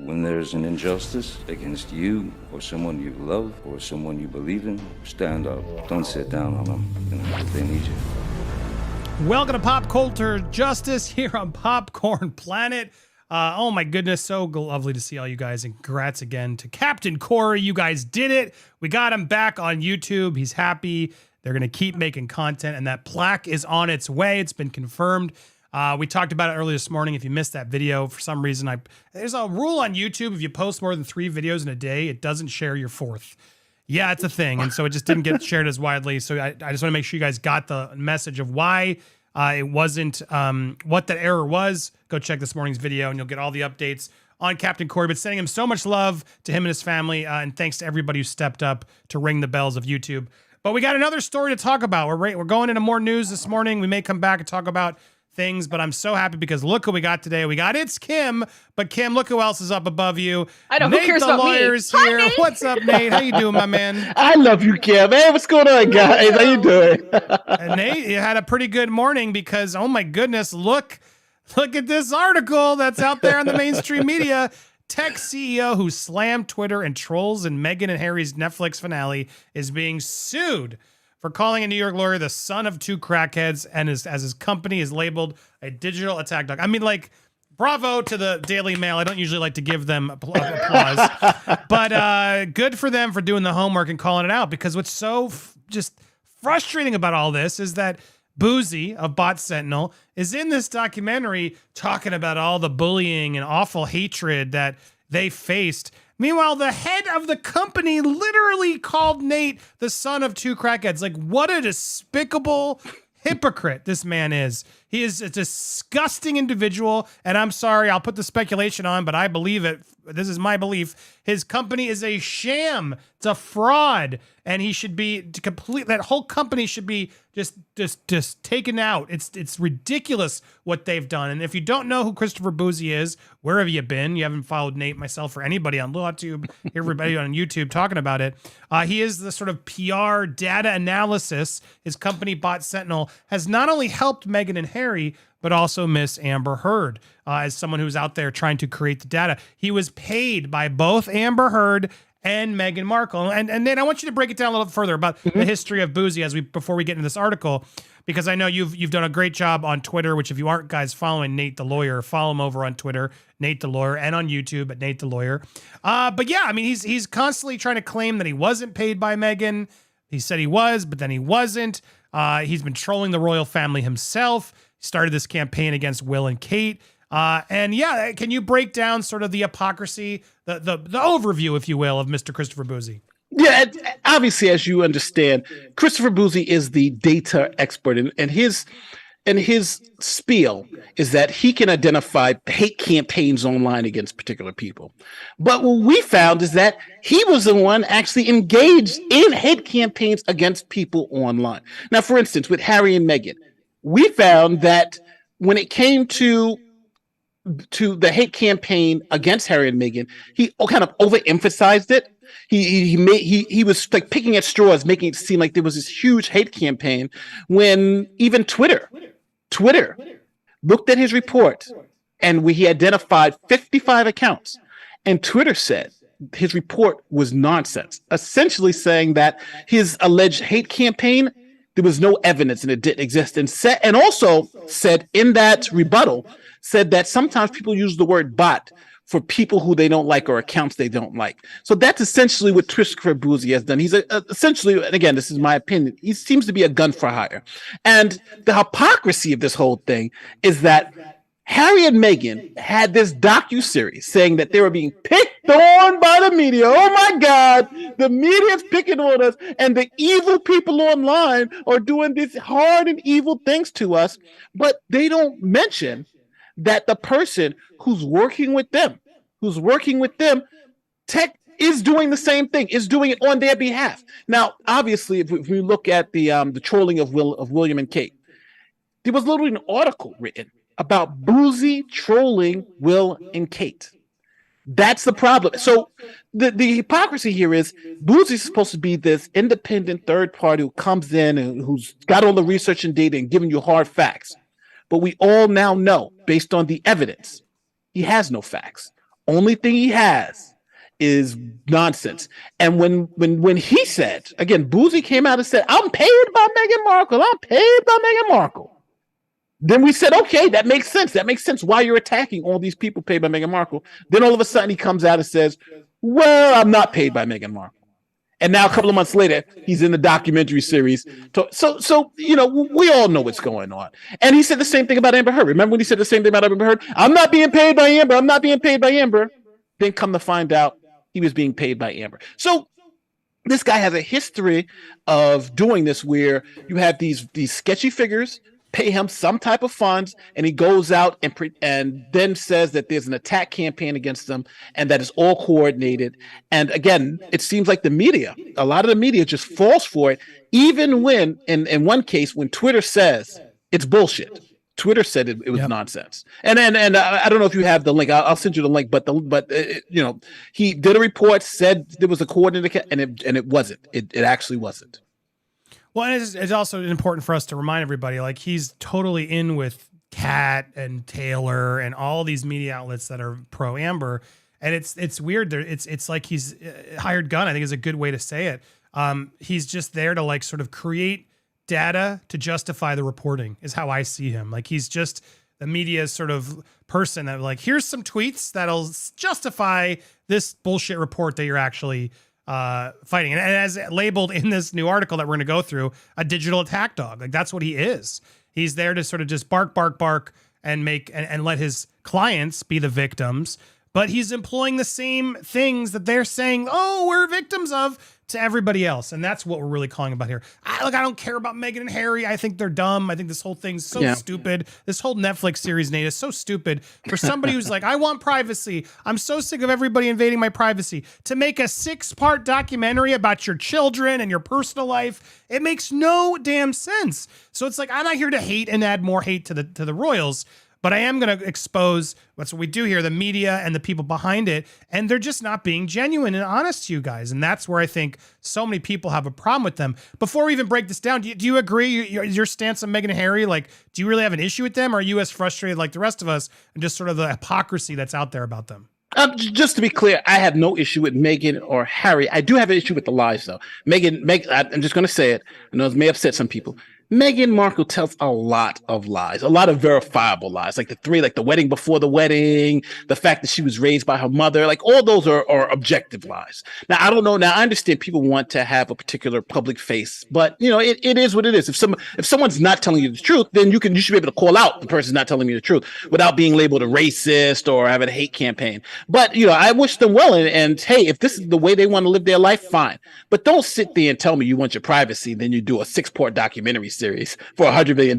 when there's an injustice against you or someone you love or someone you believe in, stand up. Don't sit down on them. They need you. Welcome to Pop Culture Justice here on Popcorn Planet. Oh my goodness, so lovely to see all you guys, and congrats again to Captain Corey. You guys did it. We got him back on YouTube. He's happy. They're going to keep making content, and that plaque is on its way. It's been confirmed. We talked about it earlier this morning. If you missed that video, for some reason, there's a rule on YouTube. If you post more than 3 videos in a day, it doesn't share your 4th. Yeah, it's a thing. And so it just didn't get shared as widely. So I just want to make sure you guys got the message of why it wasn't, what that error was. Go check this morning's video and you'll get all the updates on Captain Corey. But sending him so much love to him and his family. And thanks to everybody who stepped up to ring the bells of YouTube. But we got another story to talk about. We're going into more news this morning. We may come back and talk about things, but I'm so happy because look what we got today. We got It's Kim, but Kim, look who else is up above you. I know, Nate who cares the about lawyer's me? here. Hi, Nate. What's up, Nate? How you doing, my man? I love you, Kim. Hey, what's going on, guys? How you doing? And Nate, you had a pretty good morning because, oh my goodness, look at this article that's out there on the mainstream media. Tech CEO who slammed Twitter and trolls in Meghan and Harry's Netflix finale is being sued for calling a New York lawyer the son of 2 crackheads, and as his company is labeled a digital attack dog. I mean, like, bravo to the Daily Mail. I don't usually like to give them applause, but good for them for doing the homework and calling it out, because what's so just frustrating about all this is that Bouzy of Bot Sentinel is in this documentary talking about all the bullying and awful hatred that they faced. Meanwhile, the head of the company literally called Nate the son of 2 crackheads. Like, what a despicable hypocrite this man is. He is a disgusting individual, and I'm sorry, I'll put the speculation on, but I believe it. This is my belief. His company is a sham. It's a fraud, and he should be that whole company should be just taken out. It's ridiculous what they've done. And if you don't know who Christopher Bouzy is, where have you been? You haven't followed Nate, myself, or anybody on YouTube, everybody on YouTube talking about it. He is the sort of PR data analysis. His company, Bot Sentinel, has not only helped Meghan and Harry, but also Miss Amber Heard, as someone who's out there trying to create the data. He was paid by both Amber Heard and Meghan Markle. And Nate, I want you to break it down a little further about the history of Bouzy before we get into this article, because I know you've done a great job on Twitter, which if you aren't guys following Nate the Lawyer, follow him over on Twitter, Nate the Lawyer, and on YouTube at Nate the Lawyer. But yeah, I mean, he's constantly trying to claim that he wasn't paid by Meghan. He said he was, but then he wasn't. He's been trolling the royal family himself. He started this campaign against Will and Kate. And yeah, can you break down sort of the hypocrisy, the overview, if you will, of Mr. Christopher Bouzy? Yeah, obviously, as you understand, Christopher Bouzy is the data expert, and his spiel is that he can identify hate campaigns online against particular people. But what we found is that he was the one actually engaged in hate campaigns against people online. Now, for instance, with Harry and Meghan, we found that when it came to the hate campaign against Harry and Meghan, he kind of overemphasized it. He was like picking at straws, making it seem like there was this huge hate campaign, when even Twitter looked at his report, and he identified 55 accounts, and Twitter said his report was nonsense, essentially saying that his alleged hate campaign, there was no evidence and it didn't exist, and also said in that rebuttal, said that sometimes people use the word bot for people who they don't like or accounts they don't like. So that's essentially what Christopher Bouzy has done. He's essentially, and again, this is my opinion, he seems to be a gun for hire. And the hypocrisy of this whole thing is that Harry and Meghan had this docuseries saying that they were being picked on by the media. Oh my God, the media's picking on us, and the evil people online are doing these hard and evil things to us. But they don't mention that the person who's working with them, tech is doing the same thing, is doing it on their behalf. Now, obviously, if we look at the trolling of William and Kate, there was literally an article written about Bouzy trolling Will and Kate. That's the problem. So the hypocrisy here is Bouzy's supposed to be this independent third party who comes in and who's got all the research and data and giving you hard facts. But we all now know, based on the evidence, he has no facts. Only thing he has is nonsense. And when he said, again, Bouzy came out and said, I'm paid by Meghan Markle. I'm paid by Meghan Markle. Then we said, okay, that makes sense. That makes sense why you're attacking all these people paid by Meghan Markle. Then all of a sudden he comes out and says, well, I'm not paid by Meghan Markle. And now a couple of months later, he's in the documentary series. So we all know what's going on. And he said the same thing about Amber Heard. Remember when he said the same thing about Amber Heard? I'm not being paid by Amber. I'm not being paid by Amber. Then come to find out he was being paid by Amber. So this guy has a history of doing this where you have these sketchy figures pay him some type of funds, and he goes out and then says that there's an attack campaign against them and that it's all coordinated. And again, it seems like a lot of the media just falls for it, even when, in one case, when Twitter says it's bullshit. Twitter said it was nonsense. And I don't know if you have the link. I'll send you the link. But he did a report, said there was a coordinated, and it wasn't. It actually wasn't. Well, and it's also important for us to remind everybody, like, he's totally in with Kat and Taylor and all these media outlets that are pro Amber, and it's weird. It's like he's hired gun, I think is a good way to say it. He's just there to like sort of create data to justify the reporting is how I see him. Like, he's just the media's sort of person that like, here's some tweets that'll justify this bullshit report that you're actually fighting. And as labeled in this new article that we're going to go through, a digital attack dog. Like, that's what he is. He's there to sort of just bark, bark, bark and make and let his clients be the victims. But he's employing the same things that they're saying, oh, we're victims of, to everybody else. And that's what we're really calling about here. I don't care about Meghan and Harry. I think they're dumb. I think this whole thing's so stupid. This whole Netflix series, Nate, is so stupid for somebody who's like, I want privacy. I'm so sick of everybody invading my privacy. To make a 6-part documentary about your children and your personal life, it makes no damn sense. So it's like, I'm not here to hate and add more hate to the royals, but I am going to expose what's what we do here, the media and the people behind it. And they're just not being genuine and honest to you guys. And that's where I think so many people have a problem with them. Before we even break this down, do you agree your stance on Meghan and Harry? Like, do you really have an issue with them? Or are you as frustrated like the rest of us and just sort of the hypocrisy that's out there about them? Just to be clear, I have no issue with Meghan or Harry. I do have an issue with the lies, though. Meghan, I'm just going to say it. I know it may upset some people. Meghan Markle tells a lot of lies, a lot of verifiable lies, like the wedding before the wedding, the fact that she was raised by her mother, like all those are objective lies. Now, I don't know. Now, I understand people want to have a particular public face, but it is what it is. If someone's not telling you the truth, then you should be able to call out the person's not telling you the truth without being labeled a racist or having a hate campaign. But, I wish them well. And hey, if this is the way they want to live their life, fine. But don't sit there and tell me you want your privacy, then you do a 6-part documentary series for $100 million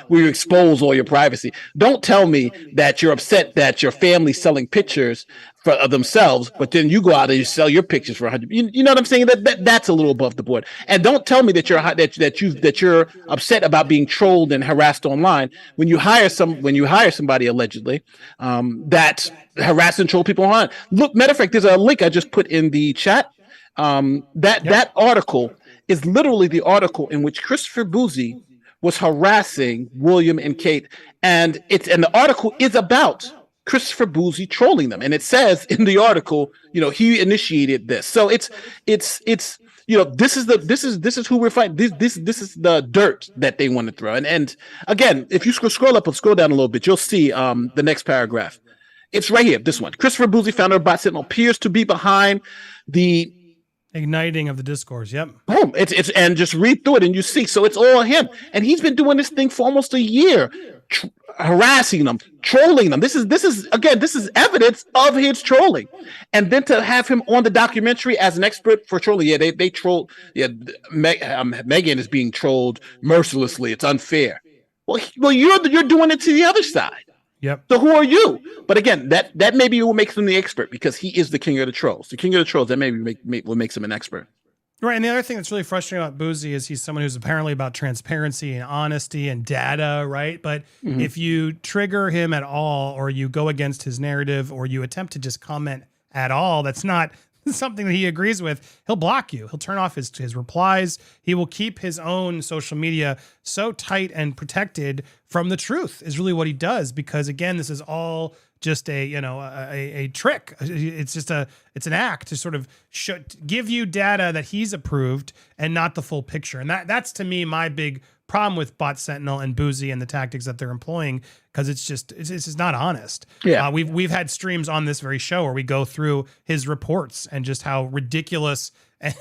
where you expose all your privacy. Don't tell me that you're upset that your family's selling pictures of themselves, but then you go out and you sell your pictures for 100. You know what I'm saying? That's a little above the board. And don't tell me that you're upset about being trolled and harassed online when you hire somebody allegedly that harass and troll people online. Look, matter of fact, there's a link I just put in the chat. That article is literally the article in which Christopher Bouzy was harassing William and Kate, and the article is about Christopher Bouzy trolling them, and it says in the article, he initiated this. So it's this is who we're fighting. This is the dirt that they want to throw. And again, if you scroll up and scroll down a little bit, you'll see the next paragraph. It's right here. This one. Christopher Bouzy, founder of Bot Sentinel, appears to be behind the igniting of the discourse. Yep. Boom. It's and just read through it and you see. So it's all him. And he's been doing this thing for almost a year, harassing them, trolling them. This is evidence of his trolling. And then to have him on the documentary as an expert for trolling. Yeah, they troll. Yeah, Meghan is being trolled mercilessly. It's unfair. Well, you're doing it to the other side. Yep. So who are you? But again, that maybe will make him the expert because he is the king of the trolls. The king of the trolls, that maybe will make him an expert. Right. And the other thing that's really frustrating about Bouzy is he's someone who's apparently about transparency and honesty and data, right? But if you trigger him at all, or you go against his narrative, or you attempt to just comment at all, that's not something that he agrees with, he'll block you. He'll turn off his replies. He will keep his own social media so tight and protected from the truth is really what he does. Because again, this is all just a trick. It's just it's an act to sort of give you data that he's approved and not the full picture. And that's to me my big problem with Bot Sentinel and Bouzy and the tactics that they're employing, because it's just not honest. Yeah, we've had streams on this very show where we go through his reports and just how ridiculous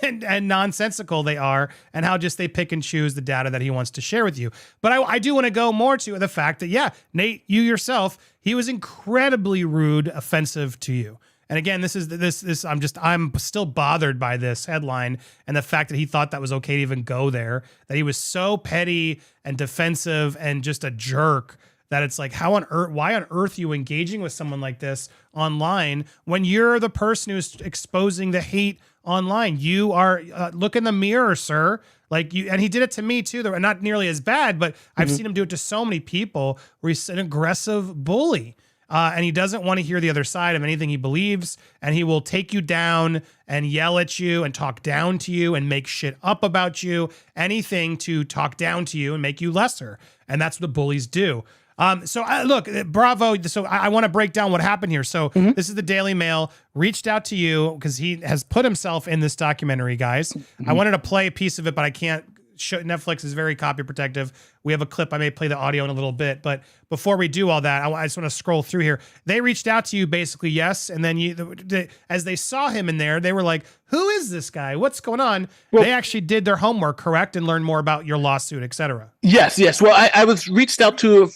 and nonsensical they are, and how just they pick and choose the data that he wants to share with you. But I do want to go more to the fact that, yeah, Nate, you yourself, he was incredibly rude, offensive to you. And again, this I'm still bothered by this headline and the fact that he thought that was okay to even go there, that he was so petty and defensive and just a jerk that it's like, why on earth are you engaging with someone like this online when you're the person who's exposing the hate online? You are look in the mirror, sir. Like you, and he did it to me too. They're not nearly as bad, but I've seen him do it to so many people where he's an aggressive bully. And he doesn't want to hear the other side of anything he believes. And he will take you down and yell at you and talk down to you and make shit up about you. Anything to talk down to you and make you lesser. And that's what bullies do. Look, bravo. So I want to break down what happened here. So this is the Daily Mail reached out to you because he has put himself in this documentary, guys. I wanted to play a piece of it, but I can't. Netflix is very copy protective. We have a clip. I may play the audio in a little bit, but before we do all that, I just want to scroll through here. They reached out to you basically, yes, and then as they saw him in there, they were like, "Who is this guy? What's going on?" Well, they actually did their homework, correct, and learned more about your lawsuit, etc. Yes. Well, I was reached out to.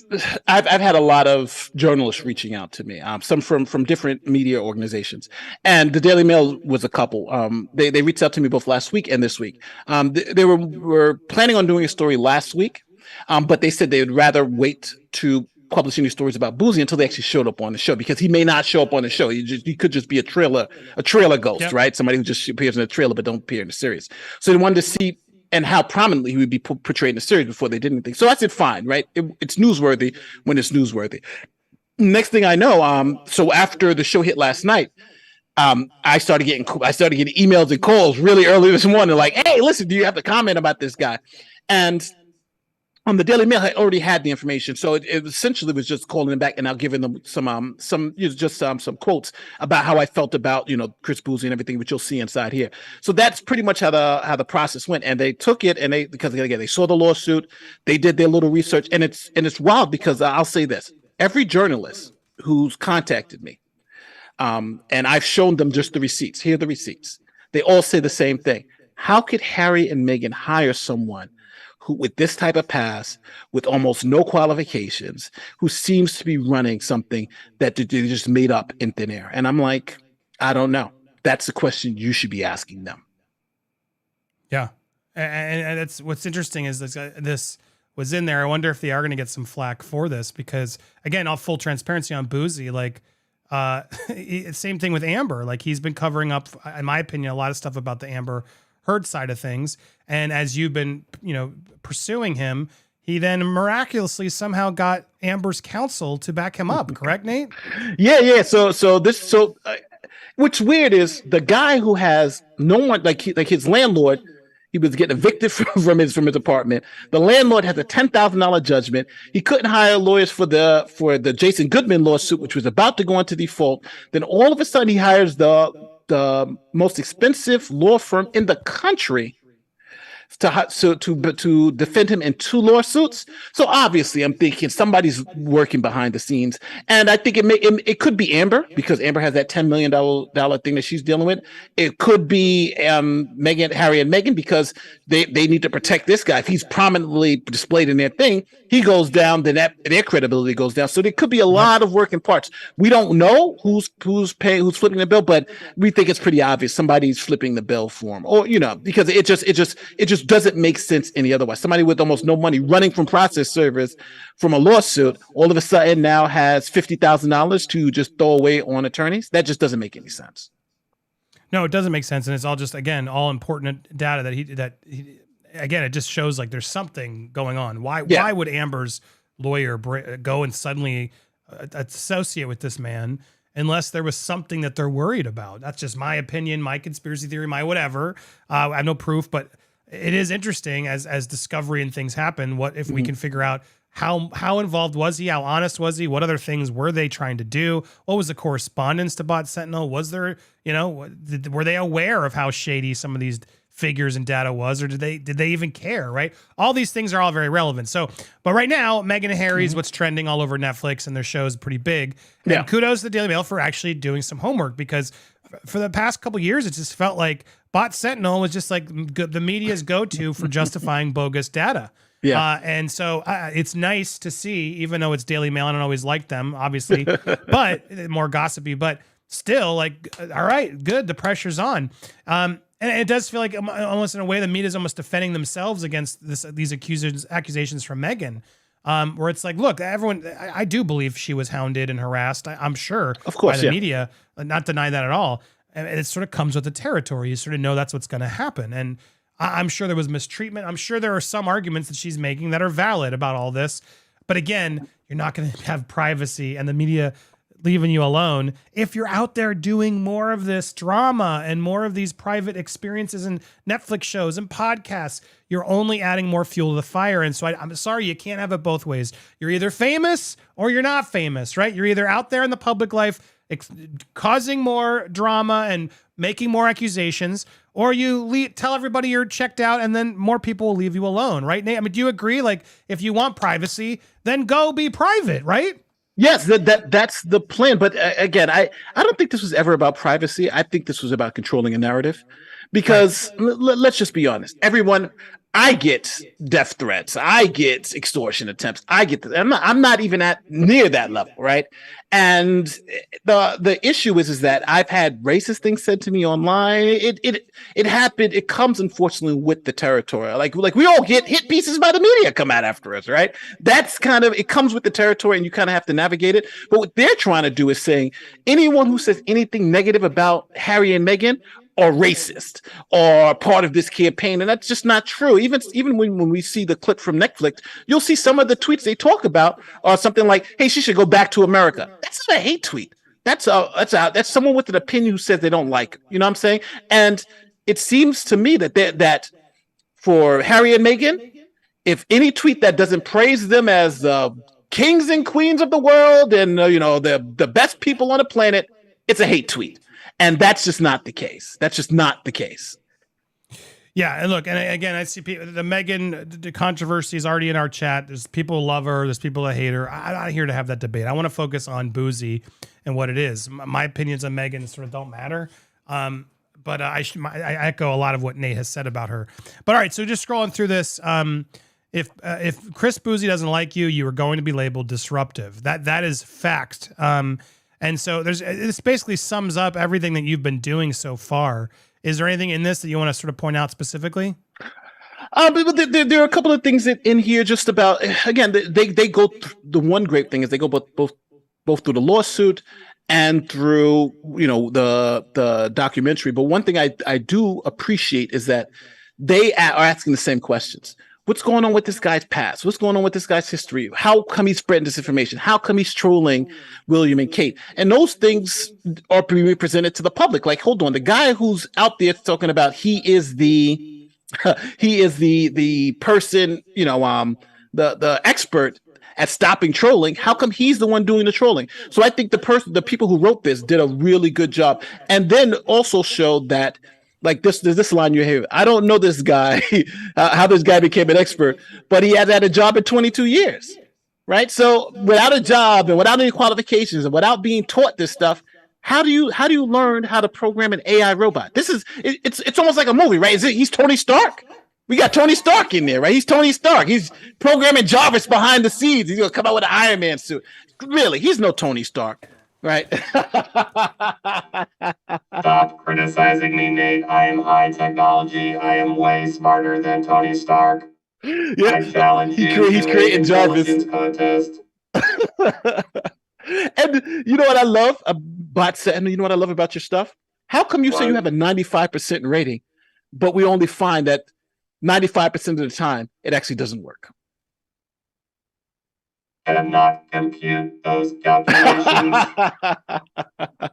I've had a lot of journalists reaching out to me, some from different media organizations, and the Daily Mail was a couple. They reached out to me both last week and this week. They were planning on doing a story last week, but they said they would rather wait to publish any stories about Bouzy until they actually showed up on the show, because he may not show up on the show. He could just be a trailer ghost, yep. Right? Somebody who just appears in a trailer but don't appear in the series. So they wanted to see and how prominently he would be portrayed in the series before they did anything. So I said, fine, right? It's newsworthy when it's newsworthy. Next thing I know, so after the show hit last night, I started getting emails and calls really early this morning, like, "Hey, listen, do you have a comment about this guy?" And the Daily Mail had already had the information, so it essentially was just calling them back and now giving them some quotes about how I felt about Chris Bouzy and everything, which you'll see inside here. So that's pretty much how the process went, and they took it because again they saw the lawsuit, they did their little research, and it's wild because I'll say this: every journalist who's contacted me. And I've shown them just the receipts. Here are the receipts. They all say the same thing. How could Harry and Meghan hire someone who, with this type of past, with almost no qualifications, who seems to be running something that they just made up in thin air? And I'm like, I don't know. That's the question you should be asking them. Yeah. And that's what's interesting is this was in there. I wonder if they are going to get some flack for this, because again, all full transparency on Bouzy, like, same thing with Amber. Like, he's been covering up, in my opinion, a lot of stuff about the Amber Heard side of things. And as you've been, pursuing him, he then miraculously somehow got Amber's counsel to back him up. Correct, Nate? Yeah. So what's weird is the guy who has no one, like his landlord. He was getting evicted from his apartment. The landlord has a $10,000 judgment. He couldn't hire lawyers for the Jason Goodman lawsuit, which was about to go into default. Then all of a sudden, he hires the most expensive law firm in the country to defend him in 2 lawsuits. So obviously, I'm thinking somebody's working behind the scenes, and I think it could be Amber, because Amber has that $10 million thing that she's dealing with. It could be Meghan, Harry, and Meghan, because they need to protect this guy. If he's prominently displayed in their thing, he goes down, then their credibility goes down. So there could be a lot of working parts. We don't know who's flipping the bill, but we think it's pretty obvious somebody's flipping the bill for him, or because it just doesn't make sense any other way. Somebody with almost no money running from process servers from a lawsuit all of a sudden now has $50,000 to just throw away on attorneys. That just doesn't make any sense. No, it doesn't make sense, and it's all just, again, all important data that he again, it just shows like there's something going on. Why would Amber's lawyer go and suddenly associate with this man unless there was something that they're worried about? That's just my opinion, my conspiracy theory, my whatever. I have no proof, but it is interesting as discovery and things happen. What if we can figure out how involved was he? How honest was he? What other things were they trying to do? What was the correspondence to Bot Sentinel? Was there, were they aware of how shady some of these figures and data was, or did they even care? Right? All these things are all very relevant. So, but right now, Meghan and Harry's what's trending all over Netflix, and their show is pretty big. And kudos to the Daily Mail for actually doing some homework, because for the past couple of years, it just felt like Bot Sentinel was just like the media's go-to for justifying bogus data. Yeah. And so it's nice to see, even though it's Daily Mail, I don't always like them, obviously, but more gossipy, but still, like, all right, good. The pressure's on. And it does feel like almost in a way the media is almost defending themselves against these accusations from Meghan, where it's like, look, everyone, I do believe she was hounded and harassed. I'm sure, of course, by the media, not deny that at all. And it sort of comes with the territory. You sort of know that's what's going to happen. And I'm sure there was mistreatment. I'm sure there are some arguments that she's making that are valid about all this. But again, you're not going to have privacy and the media leaving you alone if you're out there doing more of this drama and more of these private experiences and Netflix shows and podcasts. You're only adding more fuel to the fire. And so I'm sorry, you can't have it both ways. You're either famous or you're not famous, right? You're either out there in the public life causing more drama and making more accusations, or you tell everybody you're checked out, and then more people will leave you alone, right, Nate? I mean, do you agree? Like, if you want privacy, then go be private, right? Yes, that's the plan. But again, I don't think this was ever about privacy. I think this was about controlling a narrative, because let's just be honest. I get death threats. I get extortion attempts. I get I'm not even at near that level, right? And the issue is that I've had racist things said to me online. It happened. It comes, unfortunately, with the territory. Like we all get hit pieces by the media come out after us, right? That's it comes with the territory, and you kind of have to navigate it. But what they're trying to do is saying anyone who says anything negative about Harry and Meghan or racist or part of this campaign. And that's just not true. Even when we see the clip from Netflix, you'll see some of the tweets they talk about are something like, hey, she should go back to America. That's not a hate tweet. That's someone with an opinion who says they don't like, you know what I'm saying? And it seems to me that for Harry and Meghan, if any tweet that doesn't praise them as the kings and queens of the world and the best people on the planet, it's a hate tweet. And that's just not the case. That's just not the case. Yeah, and look, and again, I see the Meghan the controversy is already in our chat. There's people who love her. There's people that hate her. I'm not here to have that debate. I want to focus on Bouzy and what it is. My opinions on Meghan sort of don't matter. But I echo a lot of what Nate has said about her. But all right, so just scrolling through this. If Chris Bouzy doesn't like you, you are going to be labeled disruptive. That is fact. And so this basically sums up everything that you've been doing so far. Is there anything in this that you want to sort of point out specifically? But there are a couple of things in here just about, again, they go, the one great thing is they go both through the lawsuit and through, the documentary. But one thing I do appreciate is that they are asking the same questions. What's going on with this guy's past? What's going on with this guy's history? How come he's spreading disinformation? How come he's trolling William and Kate? And those things are being presented to the public. Like, hold on, the guy who's out there talking about he is the person, the expert at stopping trolling. How come he's the one doing the trolling? So I think the people who wrote this did a really good job, and then also showed that. Like this line you hear, I don't know this guy, how this guy became an expert, but he has had a job in 22 years, right? So without a job and without any qualifications and without being taught this stuff, how do you learn how to program an AI robot? It's almost like a movie, right? He's Tony Stark. We got Tony Stark in there, right? He's Tony Stark. He's programming Jarvis behind the scenes. He's gonna come out with an Iron Man suit. Really, he's no Tony Stark. Right. Stop criticizing me, Nate. I am high technology. I am way smarter than Tony Stark. Yeah, I challenge you. He's creating Jarvis. Contest. And you know what I love about Sentinel? You know what I love about your stuff? How come you say you have a 95% rating, but we only find that 95% of the time it actually doesn't work? Cannot compute those calculations.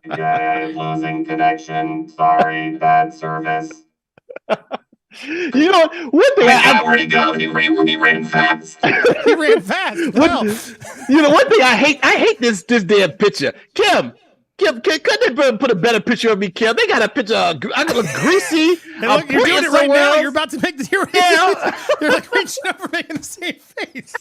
I'm losing connection. Sorry, bad service. You know, one thing Where'd he go? He ran fast. He ran fast. Well, you know, one thing I hate this damn picture. Kim, couldn't they put a better picture of me, Kim? They got a picture of I look greasy. hey, look, you're doing it right now. You're about to make the you're like reaching over making the same face.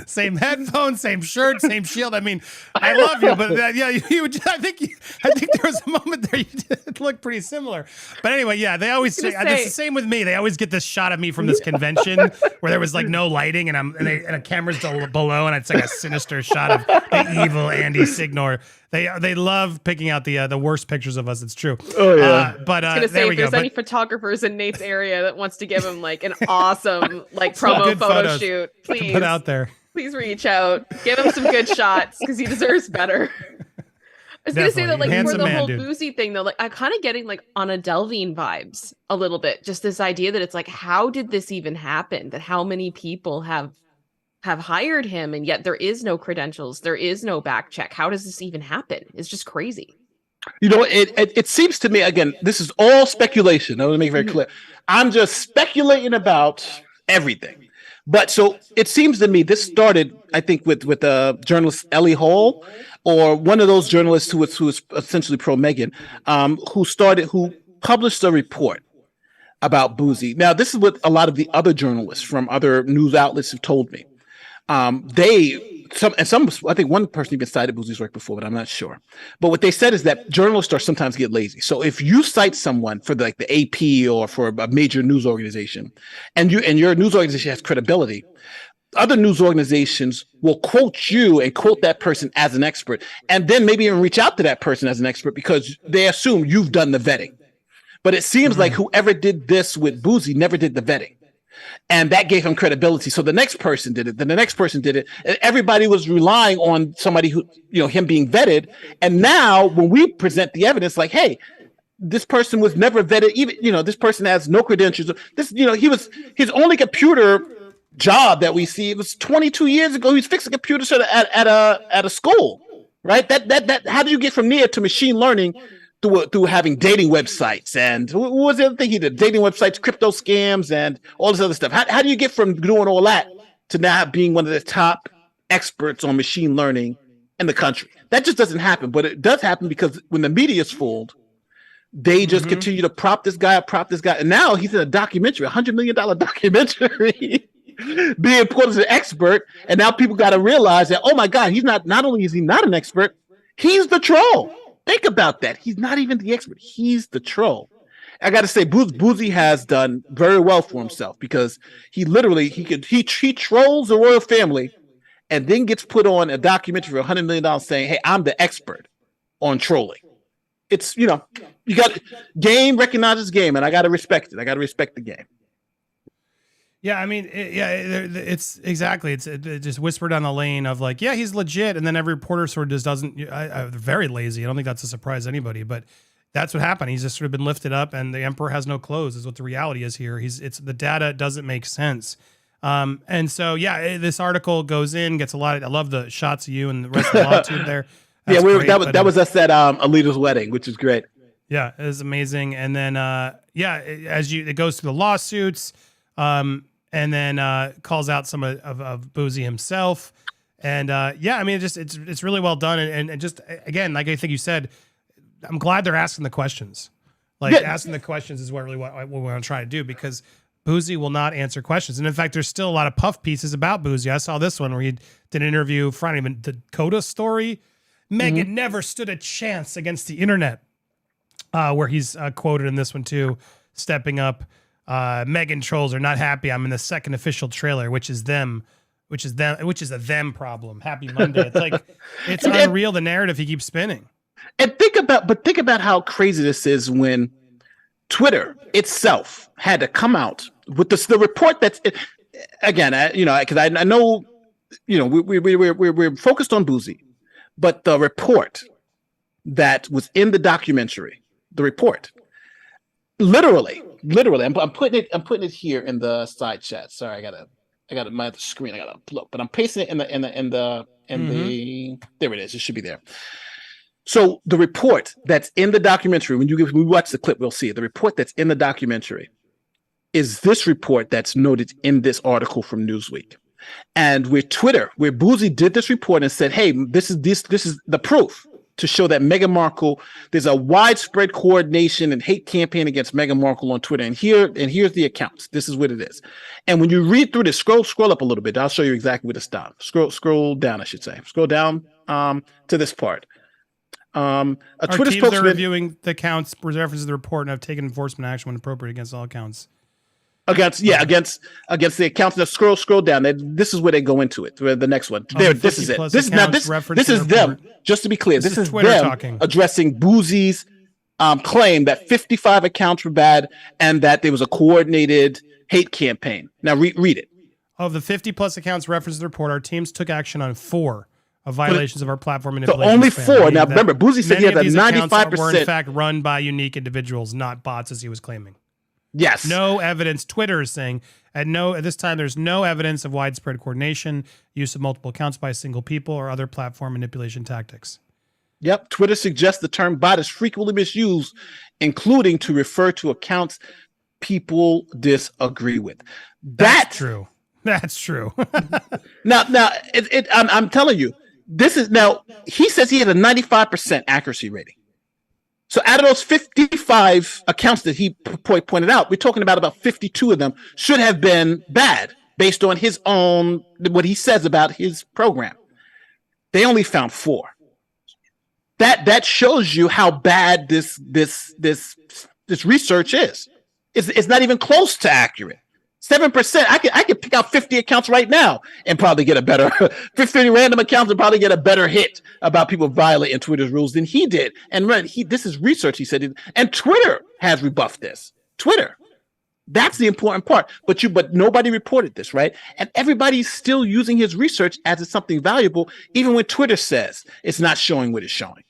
Same headphones, same shirt, same shield. I mean, I love you, but yeah, you would. I think there was a moment there you did look pretty similar. But anyway, yeah, they always say it's the same with me. They always get this shot of me from this convention where there was like no lighting, and a camera's below, and it's like a sinister shot of the evil Andy Signore. They love picking out the worst pictures of us. It's true. Oh yeah. But I was gonna say, if there's any photographers in Nate's area that wants to give him like an awesome like promo photo shoot, please put out there. Please reach out. Give him some good shots because he deserves better. I was gonna say that like for the whole Bouzy thing though, like I'm kind of getting like on a Delvine vibes a little bit. Just this idea that it's like, how did this even happen? That how many people have hired him and yet there is no credentials, there is no back check. How does this even happen? It's just crazy. You know, it seems to me, again, this is all speculation. I want to make it very clear. I'm just speculating about everything. But so it seems to me this started, I think, with journalist Ellie Hall, or one of those journalists who was essentially pro Meghan, who published a report about Bouzy. Now, this is what a lot of the other journalists from other news outlets have told me. I think one person even cited Bouzy's work before, but I'm not sure. But what they said is that journalists sometimes get lazy. So if you cite someone for the AP or for a major news organization, and your news organization has credibility, other news organizations will quote you and quote that person as an expert, and then maybe even reach out to that person as an expert because they assume you've done the vetting. But it seems like whoever did this with Bouzy never did the vetting. And that gave him credibility. So the next person did it. Then the next person did it. And everybody was relying on somebody who, him being vetted. And now when we present the evidence, like, hey, this person was never vetted. Even, this person has no credentials. This, his only computer job that we see, it was 22 years ago. He was fixing computers at a school, right? That how do you get from there to machine learning through having dating websites, and what was the other thing he did? Dating websites, crypto scams, and all this other stuff. How do you get from doing all that to now being one of the top experts on machine learning in the country? That just doesn't happen, but it does happen because when the media is fooled, they just continue to prop this guy, and now he's in a documentary, $100 million documentary, being put as an expert, and now people got to realize that, oh my God, he's not only is he not an expert, he's the troll. Think about that. He's not even the expert. He's the troll. I got to say, Bouzy has done very well for himself because he trolls the royal family and then gets put on a documentary for $100 million saying, hey, I'm the expert on trolling. It's, you got game recognizes game, and I got to respect it. I got to respect the game. Yeah, I mean, it's exactly. It's just whispered down the lane of like, yeah, he's legit, and then every reporter sort of just doesn't. They're very lazy. I don't think that's a surprise to anybody, but that's what happened. He's just sort of been lifted up, and the emperor has no clothes. Is what the reality is here. The data doesn't make sense, and so yeah, this article goes in, gets a lot. I love the shots of you and the rest of the law team there. That's that was us at Alita's wedding, which is great. Yeah, it was amazing, and then it goes through the lawsuits. And then calls out some of Bouzy himself, and I mean, it's really well done, and just again, like I think you said, I'm glad they're asking the questions. Asking the questions is what we want to try to do, because Bouzy will not answer questions, and in fact, there's still a lot of puff pieces about Bouzy. I saw this one where he did an interview for the Dakota story. Meghan never stood a chance against the internet, where he's quoted in this one too, stepping up. Meghan trolls are not happy I'm in the second official trailer, which is a them problem. Happy Monday. It's like, it's unreal, the narrative he keeps spinning. And think about how crazy this is when Twitter itself had to come out with the report that's, again, because I know, we're focused on Bouzy, but the report that was in the documentary, literally, I'm putting it here in the side chat. Sorry, I got it my other screen. I got to look, but I'm pasting it in the there it is. It should be there. So the report that's in the documentary, when we watch the clip, we'll see it. The report that's in the documentary is this report that's noted in this article from Newsweek. And where Bouzy did this report and said, hey, this is the proof to show that Meghan Markle, there's a widespread coordination and hate campaign against Meghan Markle on Twitter. And here's the accounts. This is what it is. And when you read through this, scroll up a little bit. I'll show you exactly where to stop. Scroll down, I should say. Scroll down to this part. Our Twitter teams are reviewing the accounts, references to the report, and have taken enforcement action when appropriate against all accounts. Against the accounts. Now scroll down. This is where they go into it. The next one. There, this is it. This is them. Just to be clear, this is Twitter them talking, addressing Bouzy's claim that 55 accounts were bad and that there was a coordinated hate campaign. Now read it. Of the 50 plus accounts referenced in the report, our teams took action on 4 of violations of our platform So only 4. Now remember, Bouzy said he had a 95%. Were in fact run by unique individuals, not bots, as he was claiming. Yes. No evidence. Twitter is saying at this time there's no evidence of widespread coordination, use of multiple accounts by single people, or other platform manipulation tactics. Yep. Twitter suggests the term bot is frequently misused, including to refer to accounts people disagree with. That's true. That's true. Now, I'm telling you, he says he had a 95% accuracy rating. So out of those 55 accounts that he pointed out, we're talking about 52 of them should have been bad based on his own, what he says about his program. They only found 4. That shows you how bad this research is. It's not even close to accurate. 7%. I could pick out 50 accounts right now and probably get a better 50 random accounts and probably get a better hit about people violating Twitter's rules than he did. And this is research, he said, and Twitter has rebuffed this. Twitter. That's the important part. But nobody reported this, right? And everybody's still using his research as it's something valuable, even when Twitter says it's not showing what it's showing.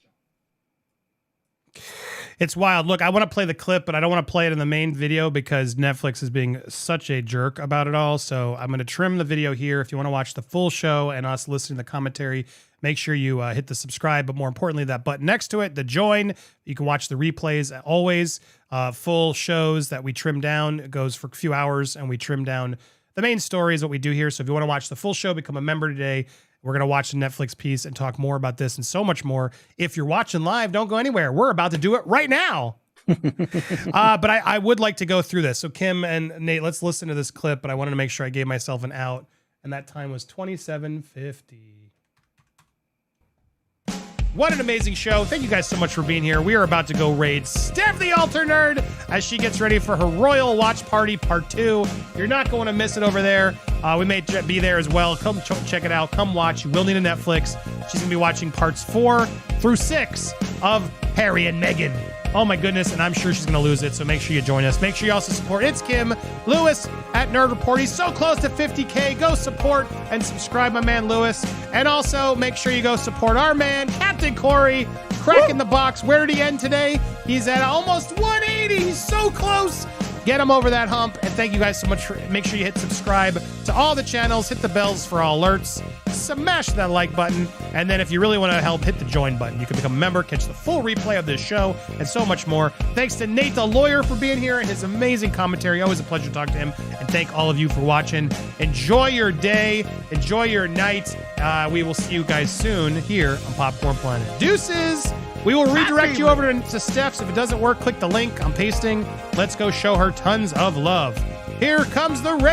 It's wild. Look, I want to play the clip, but I don't want to play it in the main video because Netflix is being such a jerk about it all. So I'm going to trim the video here. If you want to watch the full show and us listening to the commentary, make sure you hit the subscribe, but more importantly, that button next to it, the join. You can watch the replays always. Full shows that we trim down. It goes for a few hours, and we trim down the main story is what we do here. So if you want to watch the full show, become a member today. We're going to watch the Netflix piece and talk more about this and so much more. If you're watching live, don't go anywhere. We're about to do it right now. But I would like to go through this. So Kim and Nate, let's listen to this clip, but I wanted to make sure I gave myself an out. And that time was 27:50. What an amazing show. Thank you guys so much for being here. We are about to go raid Steph the Alter Nerd as she gets ready for her Royal Watch Party Part 2. You're not going to miss it over there. We may be there as well. Come check it out. Come watch. You will need a Netflix. She's going to be watching parts 4 through 6 of Harry and Meghan. Oh my goodness, and I'm sure she's going to lose it, so make sure you join us. Make sure you also support It's Kim Lewis at Nerd Report. He's so close to 50K. Go support and subscribe, my man Lewis. And also make sure you go support our man, Captain Corey, cracking the box. Where did he end today? He's at almost 180. He's so close. Get him over that hump. And thank you guys so much. Make sure you hit subscribe to all the channels. Hit the bells for all alerts. Smash that like button. And then if you really want to help, hit the join button. You can become a member, catch the full replay of this show, and so much more. Thanks to Nate the lawyer for being here and his amazing commentary. Always a pleasure to talk to him. And thank all of you for watching. Enjoy your day. Enjoy your night. We will see you guys soon here on Popcorn Planet. Deuces! We will redirect you over to Steph's. If it doesn't work, click the link I'm pasting. Let's go show her tons of love. Here comes the raid.